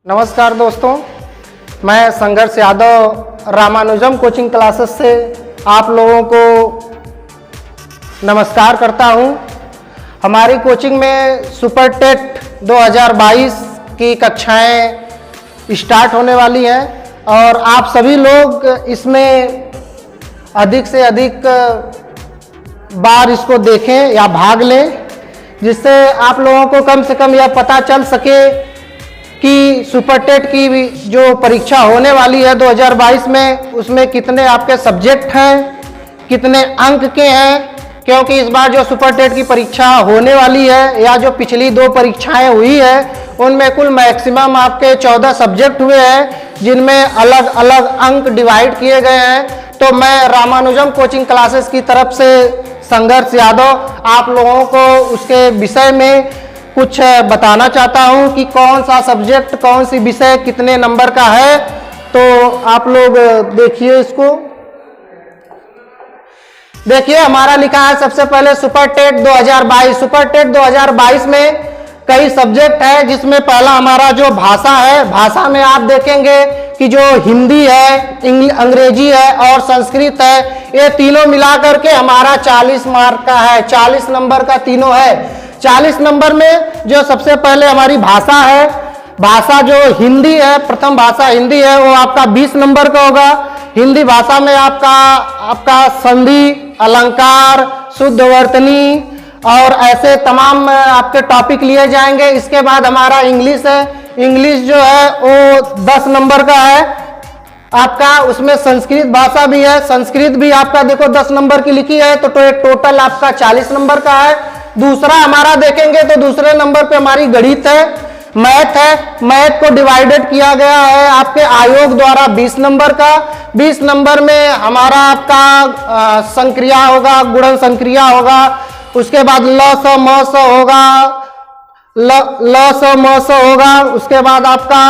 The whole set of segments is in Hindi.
नमस्कार दोस्तों, मैं संघर्ष यादव रामानुजम कोचिंग क्लासेस से आप लोगों को नमस्कार करता हूं। हमारी कोचिंग में सुपर टेट 2022 की कक्षाएं स्टार्ट होने वाली हैं और आप सभी लोग इसमें अधिक से अधिक बार इसको देखें या भाग लें, जिससे आप लोगों को कम से कम यह पता चल सके कि सुपर टेट की जो परीक्षा होने वाली है 2022 में, उसमें कितने आपके सब्जेक्ट हैं, कितने अंक के हैं। क्योंकि इस बार जो सुपर टेट की परीक्षा होने वाली है या जो पिछली दो परीक्षाएं हुई है, उनमें कुल मैक्सिमम आपके 14 सब्जेक्ट हुए हैं, जिनमें अलग अलग अंक डिवाइड किए गए हैं। तो मैं रामानुजम कोचिंग क्लासेस की तरफ से संघर्ष यादव आप लोगों को उसके विषय में कुछ बताना चाहता हूं कि कौन सा सब्जेक्ट, कौन सी विषय कितने नंबर का है। तो आप लोग देखिए इसको। देखिए हमारा लिखा है सबसे पहले सुपर टेट 2022। सुपर टेट 2022 में कई सब्जेक्ट है, जिसमें पहला हमारा जो भाषा है, भाषा में आप देखेंगे कि जो हिंदी है, अंग्रेजी है और संस्कृत है, ये तीनों मिला करके हमारा 40 मार्क का है, 40 नंबर का तीनों है। 40 नंबर में जो सबसे पहले हमारी भाषा है, भाषा जो हिंदी है, प्रथम भाषा हिंदी है, वो आपका 20 नंबर का होगा। हिंदी भाषा में आपका संधि, अलंकार, शुद्ध वर्तनी और ऐसे तमाम आपके टॉपिक लिए जाएंगे। इसके बाद हमारा इंग्लिश है। इंग्लिश जो है वो 10 नंबर का है आपका। उसमें संस्कृत भाषा भी है, संस्कृत भी आपका देखो 10 नंबर की लिखी है, तो टोटल आपका 40 नंबर का है। दूसरा हमारा देखेंगे तो दूसरे नंबर पे हमारी गणित है, मैथ है। मैथ को डिवाइडेड किया गया है आपके आयोग द्वारा 20 नंबर का। 20 नंबर में हमारा आपका संक्रिया होगा, गुणन संक्रिया होगा। उसके बाद ल स म स होगा, ल स म स होगा। उसके बाद आपका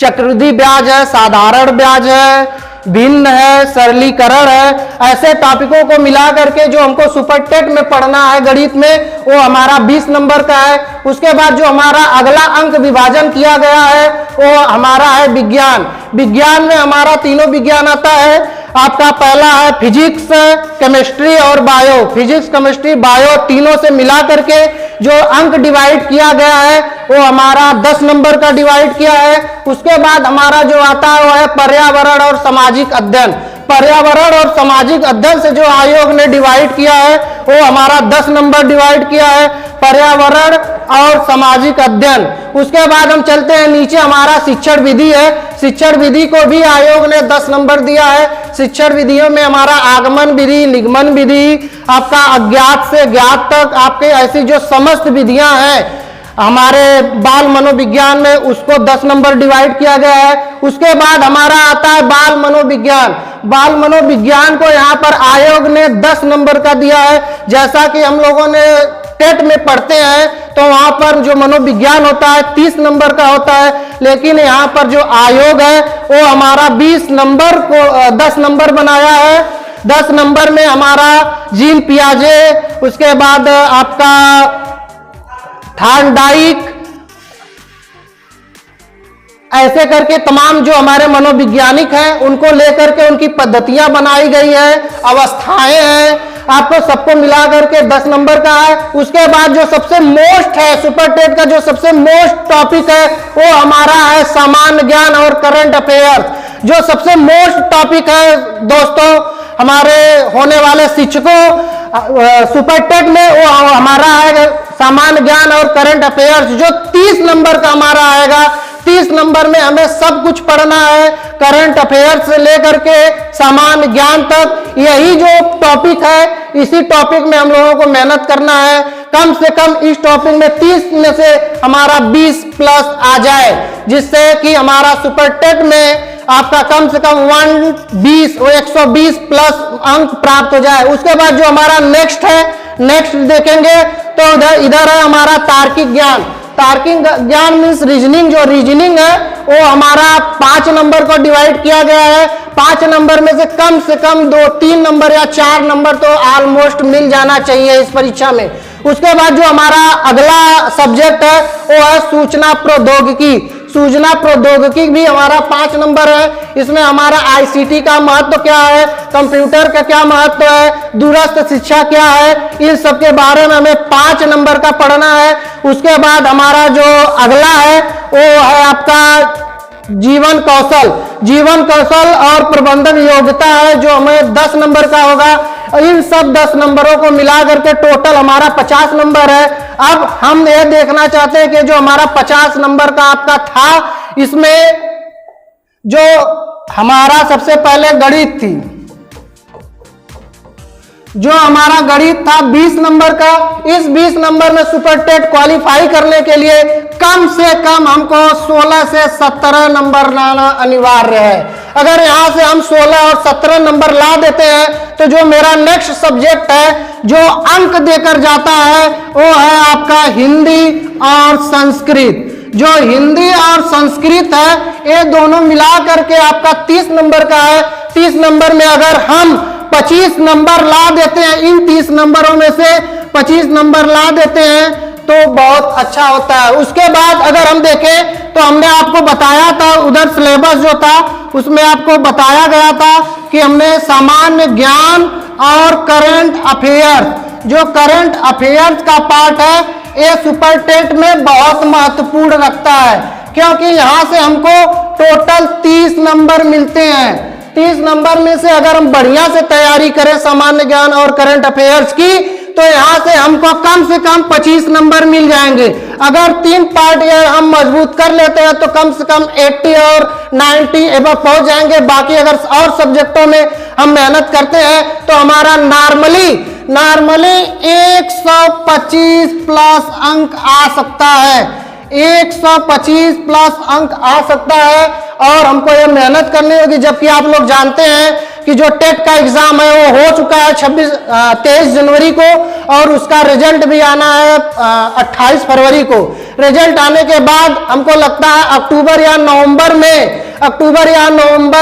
चक्रवृद्धि ब्याज है, साधारण ब्याज है, भिन्न है, सरलीकरण है। ऐसे टॉपिकों को मिला करके जो हमको सुपर टेट में पढ़ना है गणित में, वो हमारा 20 नंबर का है। उसके बाद जो हमारा अगला अंक विभाजन किया गया है, वो हमारा है विज्ञान। विज्ञान में हमारा तीनों विज्ञान आता है। आपका पहला है फिजिक्स, केमिस्ट्री और बायो। फिजिक्स, केमिस्ट्री, बायो तीनों से मिला करके जो अंक डिवाइड किया गया है, वो हमारा 10 नंबर का डिवाइड किया है। उसके बाद हमारा जो आता है वो है पर्यावरण और सामाजिक अध्ययन। पर्यावरण और सामाजिक अध्ययन से जो आयोग ने डिवाइड किया है, वो हमारा 10 नंबर डिवाइड किया है, पर्यावरण और सामाजिक अध्ययन। उसके बाद हम चलते हैं नीचे, हमारा शिक्षण विधि है। शिक्षण विधि को भी आयोग ने 10 नंबर दिया है। शिक्षण विधियों में हमारा आगमन विधि, निगमन विधि, आपका अज्ञात से ज्ञात तक आपके ऐसी जो समस्त विधियां हैं हमारे बाल मनोविज्ञान में, उसको 10 नंबर डिवाइड किया गया है। उसके बाद हमारा आता है बाल मनोविज्ञान। बाल मनोविज्ञान को यहाँ पर आयोग ने 10 नंबर का दिया है। जैसा कि हम लोगों ने टेट में पढ़ते हैं तो वहां पर जो मनोविज्ञान होता है 30 नंबर का होता है, लेकिन यहाँ पर जो आयोग है वो हमारा 20 नंबर को 10 नंबर बनाया है। 10 नंबर में हमारा जीन पियाजे, उसके बाद आपका थॉर्नडाइक, ऐसे करके तमाम जो हमारे मनोवैज्ञानिक हैं उनको लेकर के उनकी पद्धतियां बनाई गई है, अवस्थाएं हैं, आपको सबको मिला करके 10 नंबर का है। उसके बाद जो सबसे मोस्ट है, सुपर टेट का जो सबसे मोस्ट टॉपिक है, वो हमारा है सामान्य ज्ञान और करंट अफेयर्स। जो सबसे मोस्ट टॉपिक है दोस्तों हमारे होने वाले शिक्षकों सुपर टेट में, वो हमारा है सामान्य ज्ञान और करंट अफेयर्स, जो 30 नंबर का हमारा आएगा। 30 नंबर में हमें सब कुछ पढ़ना है, करंट अफेयर्स से लेकर के सामान्य ज्ञान तक। यही जो टॉपिक है, इसी टॉपिक में हम लोगों को मेहनत करना है। कम से कम इस टॉपिक में 30 में से हमारा 20 प्लस आ जाए, जिससे कि हमारा सुपर टेट में आपका कम से कम 120 प्लस अंक प्राप्त हो जाए। उसके बाद जो हमारा नेक्स्ट है, नेक्स्ट देखेंगे तो इधर है हमारा तार्किक ज्ञान। तार्किक ज्ञान मीन्स रीजनिंग। जो रीजनिंग है वो हमारा 5 नंबर को डिवाइड किया गया है। 5 नंबर में से कम 2-3 नंबर या 4 नंबर तो ऑलमोस्ट मिल जाना चाहिए इस परीक्षा में। उसके बाद जो हमारा अगला सब्जेक्ट है वो है सूचना प्रौद्योगिकी। सूचना प्रौद्योगिकी भी हमारा 5 नंबर है। इसमें हमारा आईसीटी का महत्व क्या है, कंप्यूटर का क्या महत्व है, दूरस्थ शिक्षा क्या है, इन सब के बारे में हमें 5 नंबर का पढ़ना है। उसके बाद हमारा जो अगला है वो है आपका जीवन कौशल और प्रबंधन योग्यता है, जो हमें 10 नंबर का होगा। इन सब 10 नंबरों को मिला करके टोटल हमारा 50 नंबर है। अब हम ये देखना चाहते हैं कि जो हमारा 50 नंबर का आपका था, इसमें जो हमारा सबसे पहले गणित थी, जो हमारा गणित था 20 नंबर का। इस 20 नंबर में सुपर टेट क्वालिफाई करने के लिए कम से कम हमको 16 से 17 नंबर लाना अनिवार्य है। अगर यहां से हम 16 और 17 नंबर ला देते हैं तो जो मेरा नेक्स्ट सब्जेक्ट है जो अंक देकर जाता है वो है आपका हिंदी और संस्कृत। जो हिंदी और संस्कृत है ये दोनों मिला करके आपका 30 नंबर का है। 30 नंबर में अगर हम 25 नंबर ला देते हैं, इन 30 नंबरों में से 25 नंबर ला देते हैं तो बहुत अच्छा होता है। उसके बाद अगर हम देखें तो हमने आपको बताया था, उधर सिलेबस जो था उसमें आपको बताया गया था कि हमने सामान्य ज्ञान और करंट अफेयर्स, जो करंट अफेयर्स का पार्ट है ये सुपर टेट में बहुत महत्वपूर्ण रखता है, क्योंकि यहां से हमको टोटल 30 नंबर मिलते हैं। 30 नंबर में से अगर हम बढ़िया से तैयारी करें सामान्य ज्ञान और करंट अफेयर्स की तो यहां से हमको कम से कम 25 नंबर मिल जाएंगे। अगर 3 पार्ट ये हम मजबूत कर लेते हैं तो कम से कम 80 और 90 एबव पहुंच जाएंगे। बाकी अगर और सब्जेक्टों में हम मेहनत करते हैं तो हमारा नॉर्मली 125 प्लस अंक आ सकता है, 125 प्लस अंक आ सकता है। और हमको ये मेहनत करनी होगी, जबकि आप लोग जानते हैं कि जो टेट का एग्जाम है वो हो चुका है 23 जनवरी को और उसका रिजल्ट भी आना है 28 फरवरी को। रिजल्ट आने के बाद हमको लगता है अक्टूबर या नवंबर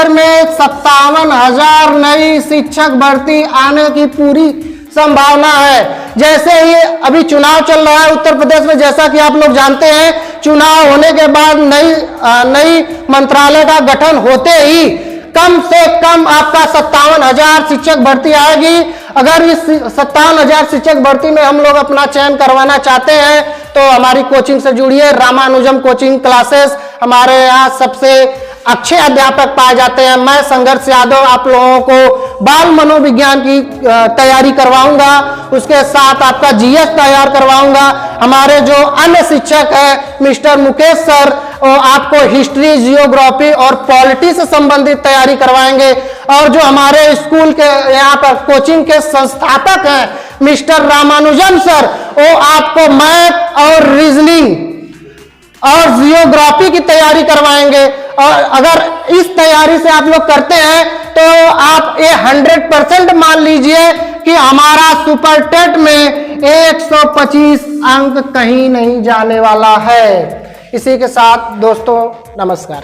में 57,000 नई शिक्षक भर्ती आने की पूरी संभावना है। जैसे ही अभी चुनाव चल रहा है उत्तर प्रदेश में, जैसा कि आप लोग जानते हैं, चुनाव होने के बाद नई मंत्रालय का गठन होते ही कम से कम आपका 57,000 शिक्षक भर्ती आएगी। अगर इस 57,000 शिक्षक भर्ती में हम लोग अपना चयन करवाना चाहते हैं तो हमारी कोचिंग से जुड़िए। रामानुजम कोचिंग क्लासेस हमारे यहाँ सबसे अच्छे अध्यापक पाए जाते हैं। मैं संघर्ष यादव आप लोगों को बाल मनोविज्ञान की तैयारी करवाऊंगा, उसके साथ आपका जीएस तैयार करवाऊंगा। हमारे जो अन्य शिक्षक हैं मिस्टर मुकेश सर, वो आपको हिस्ट्री, जियोग्राफी और पॉलिटी से संबंधित तैयारी करवाएंगे। और जो हमारे स्कूल के यहाँ पर कोचिंग के संस्थापक हैं मिस्टर रामानुजम सर, वो आपको मैथ और रीजनिंग और जियोग्राफी की तैयारी करवाएंगे। और अगर इस तैयारी से आप लोग करते हैं तो आप ये 100% मान लीजिए कि हमारा सुपर टेट में 125 अंक कहीं नहीं जाने वाला है। इसी के साथ दोस्तों नमस्कार।